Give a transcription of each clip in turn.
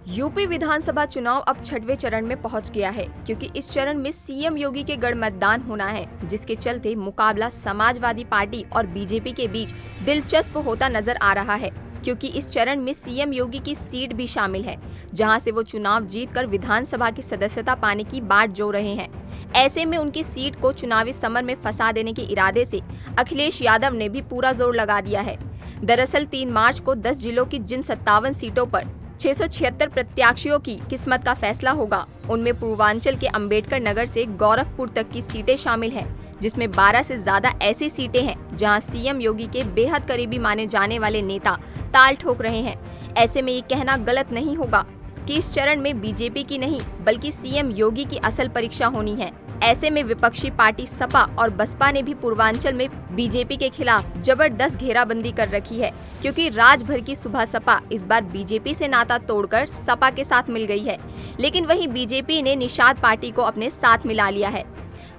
UP विधानसभा चुनाव अब छठवें चरण में पहुंच गया है, क्योंकि इस चरण में सीएम योगी के गढ़ मतदान होना है, जिसके चलते मुकाबला समाजवादी पार्टी और बीजेपी के बीच दिलचस्प होता नजर आ रहा है। क्योंकि इस चरण में सीएम योगी की सीट भी शामिल है, जहां से वो चुनाव जीतकर विधानसभा की सदस्यता पाने की बाट जोड़ रहे हैं। ऐसे में उनकी सीट को चुनावी समर में फंसा देने के इरादे से अखिलेश यादव ने भी पूरा जोर लगा दिया है। दरअसल 3 मार्च को 10 जिलों की जिन 57 सीटों पर 676 प्रत्याशियों की किस्मत का फैसला होगा, उनमें पूर्वांचल के अंबेडकर नगर से गोरखपुर तक की सीटें शामिल हैं, जिसमें 12 से ज्यादा ऐसी सीटें हैं जहां सीएम योगी के बेहद करीबी माने जाने वाले नेता ताल ठोक रहे हैं। ऐसे में ये कहना गलत नहीं होगा कि इस चरण में बीजेपी की नहीं बल्कि सीएम योगी की असल परीक्षा होनी है। ऐसे में विपक्षी पार्टी सपा और बसपा ने भी पूर्वांचल में बीजेपी के खिलाफ जबरदस्त घेराबंदी कर रखी है, क्योंकि राज भर की सुबह सपा इस बार बीजेपी से नाता तोड़कर सपा के साथ मिल गई है, लेकिन वहीं बीजेपी ने निषाद पार्टी को अपने साथ मिला लिया है।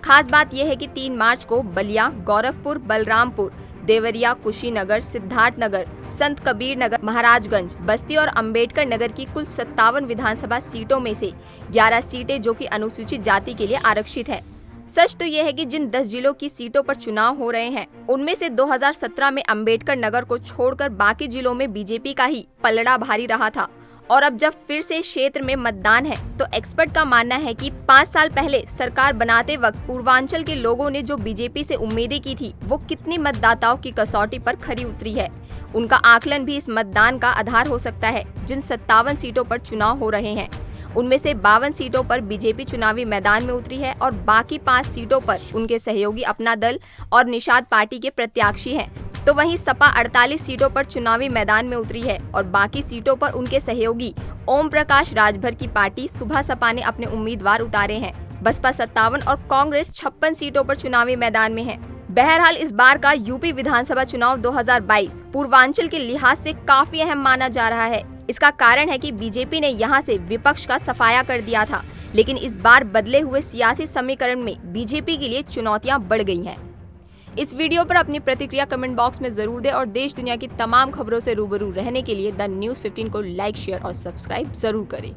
खास बात यह है कि 3 मार्च को बलिया, गोरखपुर, बलरामपुर, देवरिया, कुशीनगर, सिद्धार्थनगर, संत कबीर नगर, महाराजगंज, बस्ती और अंबेडकर नगर की कुल 57 विधानसभा सीटों में से 11 सीटें जो कि अनुसूचित जाति के लिए आरक्षित है। सच तो यह है कि जिन 10 जिलों की सीटों पर चुनाव हो रहे हैं, उनमें से 2017 में अंबेडकर नगर को छोड़कर बाकी जिलों में बीजेपी का ही पलड़ा भारी रहा था। और अब जब फिर से क्षेत्र में मतदान है, तो एक्सपर्ट का मानना है कि 5 साल पहले सरकार बनाते वक्त पूर्वांचल के लोगों ने जो बीजेपी से उम्मीदें की थी, वो कितनी मतदाताओं की कसौटी पर खरी उतरी है। उनका आकलन भी इस मतदान का आधार हो सकता है। जिन 57 सीटों पर चुनाव हो रहे हैं, उनमें से 52 सीटों पर बीजेपी चुनावी मैदान में उतरी है और बाकी 5 सीटों पर उनके सहयोगी अपना दल और निषाद पार्टी के प्रत्याशी हैं। तो वहीं सपा 48 सीटों पर चुनावी मैदान में उतरी है और बाकी सीटों पर उनके सहयोगी ओम प्रकाश राजभर की पार्टी सुबह सपा ने अपने उम्मीदवार उतारे हैं। बसपा 57 और कांग्रेस 56 सीटों पर चुनावी मैदान में है। बहरहाल इस बार का यूपी विधानसभा चुनाव 2022 पूर्वांचल के लिहाज से काफी अहम माना जा रहा है। इसका कारण है कि बीजेपी ने यहां से विपक्ष का सफाया कर दिया था, लेकिन इस बार बदले हुए सियासी समीकरण में बीजेपी के लिए चुनौतियां बढ़ गई हैं। इस वीडियो पर अपनी प्रतिक्रिया कमेंट बॉक्स में जरूर दें और देश दुनिया की तमाम खबरों से रूबरू रहने के लिए द न्यूज़ 15 को लाइक, शेयर और सब्सक्राइब जरूर करें।